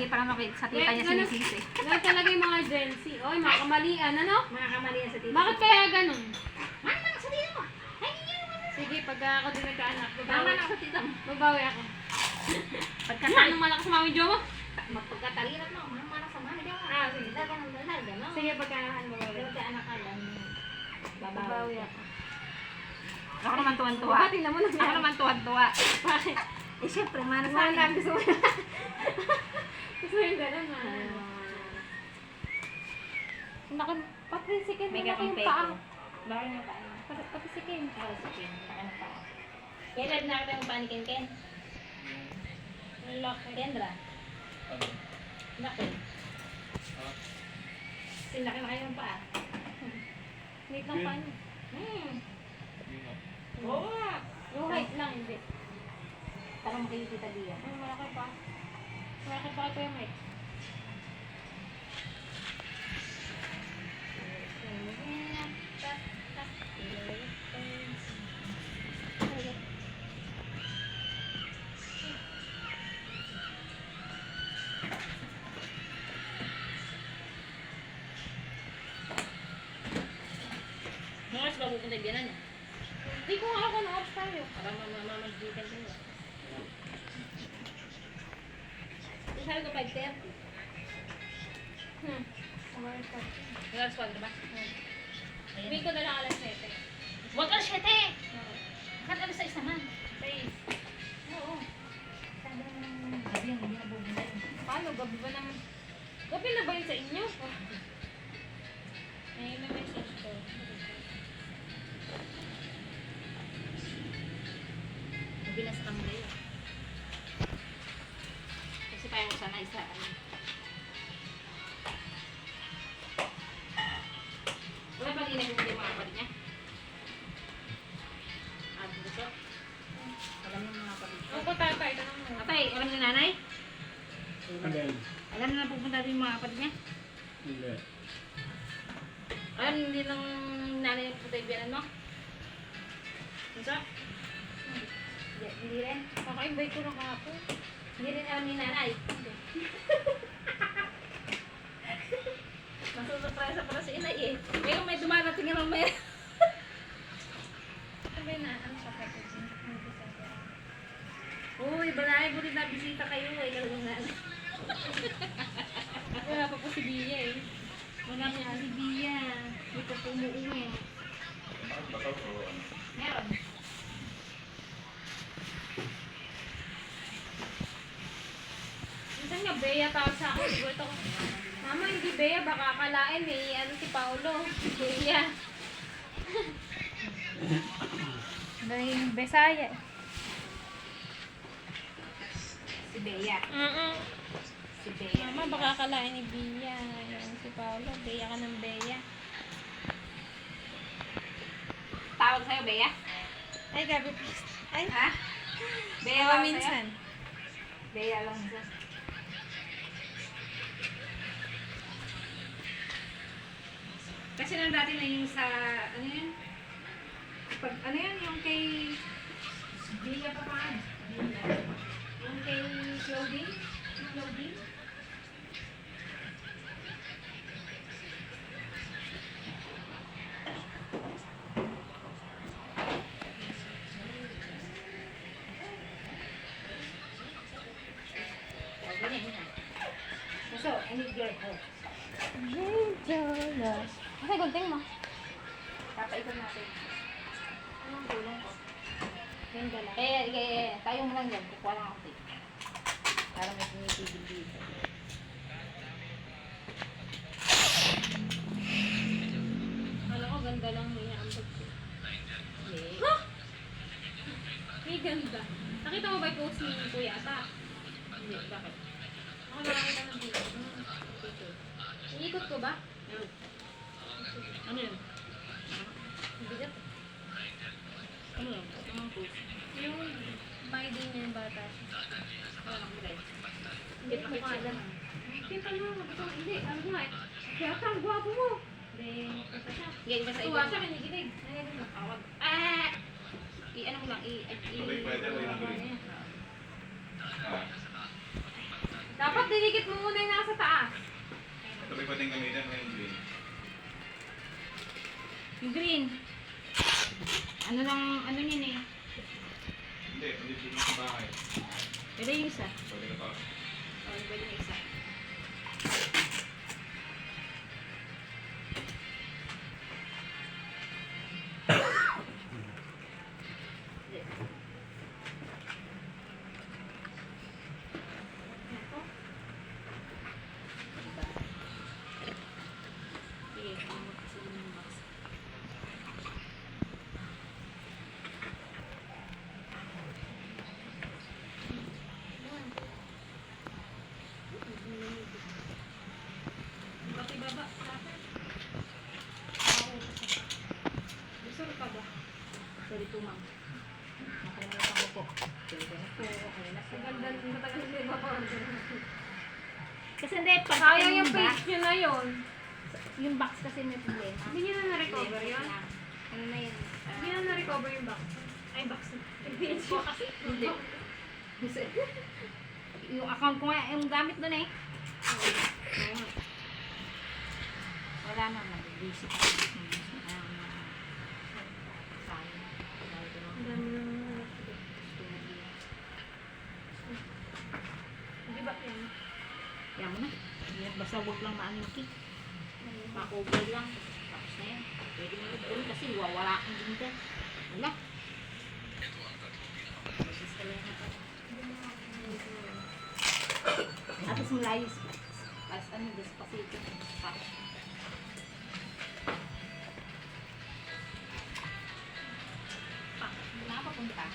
para sa tita niya sinisisi. Ganun talaga yung mga Gen Z. Oy, mga kamalian, ano? Mga kamalian sa tita. Bakit kaya ganun? Ano na sa tita mo? Ay, Sige, pag ako din nagkaanak, tama na sa tita mo. babawi ako. Pagkatali, Anong malakas Mami Jo mo? magpagkatalirat mo, mama na sa mami daw. Sige. Dagan, gano'n. Sige, pagkaanak babawi. Magkaanak ka lang. Babawi ako. Ako naman tuwan-tuwa. Tingnan mo na Ako naman tuwan-tuwa. Bakit? Eh, syempre, mana sa Wala, akin. gusto mo. Gusto mo yung ganun, ha? Naku, pati si Ken, May malaki yung kakampi paa. ko. Bakit yung paa niya? Pati si Ken. Ako si Ken. Ano pa? Kailan nakita yung paa ni Ken? Ang laki. Kendra? Laki. Sinlaki na kayo ng paa. Wait lang pa niya. Oo nga. Yung height lang, hindi. Tanong mo kayo Tita Dia. Malaki pa. Malaki pa ito yung height. Mga oras ba pupunta yung biyanan niya? Hindi ko nga ako na-off tayo. Para mamamagdikan kayo. Sabi ko 5:30. Yung alas 4 ba? Hindi ko na lang alas 7. Huwag alas 7! Bakit alas 6 naman? 6. Oo. Sabi naman gabi yan, hindi na bubunta yun. Paano? Gabi ba naman? Gabi na ba yun sa inyo? Ay, may message ko. Mabilas kami kayo. Kasi tayo sanay sa ano. Wala pa din yung mga kapatid niya? Gusto? Alam niyo mga kapatid niya? Ako tatay, tanong mo. Atay, alam ni nanay? Alin? Alam na pupunta din yung mga kapatid niya? Hindi. Alam hindi ng nanay yung pupunta yung biyanan mo? Gusto? Hindi rin? Kaka-invite ko na kahapon. Hindi rin alam ni nanay? Masusurpresa para si inay eh. Ngayon may dumarating nga mamaya. Sabi na, ano sa packaging? Uy, balay, buti na bisita kayo eh. Talagang nanay. Wala pa po si Bia eh. Wala pa si Bia. Hindi ko pumuuwi. Meron. Minsan nga, Bea tawag sa akin. Gusto ko, Mama, hindi Bea, baka akalain eh. Ano si Paolo? Bea. Dahil Besaya. Si Bea. Si Bea. Mama, baka akalain ni Bea. Yan si Paolo. Bea ka ng Bea. Tawag sa'yo, Bea? Ay, gabi please. Ay, Ha? Bea Bea tawag minsan. sa'yo? Bea lang minsan. Kasi nang dati na yung sa, ano yun? Pag, ano yun, yung kay Bea pa pa. Yung kay Claudine? Yung Claudine? Oh, ganyan. So, I need your help. Kasi gunting mo. Papaikot natin. Anong gulong ko? Ganda lang. Tayo mo lang yan. Kukuha lang ako tape. Para may tumitigil dito. Alam ko, ganda lang mo yung ambag ko. Okay. Ha? May ganda. Nakita mo ba yung post ni Kuya Ata? Hindi, bakit? Ako nakakita ng dito. Iikot ko ba? Ano yun? Bigat. Ano yun? Anong post? Yung birthday niya yung bata. Ano lang bilay? Hindi, mukha lang. Kita mo, hindi. Ano nga eh. Kaya ka, ang gwapo mo. Hindi, ito siya. Sige, iba sa Tuwa iba. siya, kinikilig. Ay, ano. Awag. Ah! I-ano mo lang, Pwede, pwede. Dapat din ididikit mo muna yung nasa taas. Ito ba pwedeng gamitin ng green? Yung green. Ano lang, ano yun eh. Hindi dito sa bahay. Pwede yung isa. Pwede ka pa. O, pwede yung isa. Sige, kumot kasi yung box. Pati baba. Gusto ka ba? Sorry po, ma'am. Nakalimutan ko po. Pwede na po. Okay na po. Matagal na yung baba. Kasi hindi, pag Sayang yung box, page nyo na yun. yung box kasi may problema. Hindi nyo na na-recover yun? Ano na yun? Hindi na na-recover yung box. Ay, box na. Yung page mo kasi. Hindi. Yung account ko nga, yung gamit doon eh. Oo. Wala na, nag-busy pa. Ang dami ng Di ba yan? Kaya mo na. Basta huwag lang maaniki. Makover lang. Tapos na yan. Pwede mo ulit kasi wawala kang ginter. Wala. Tapos malayo sa ano, despacito. Wala pa punta.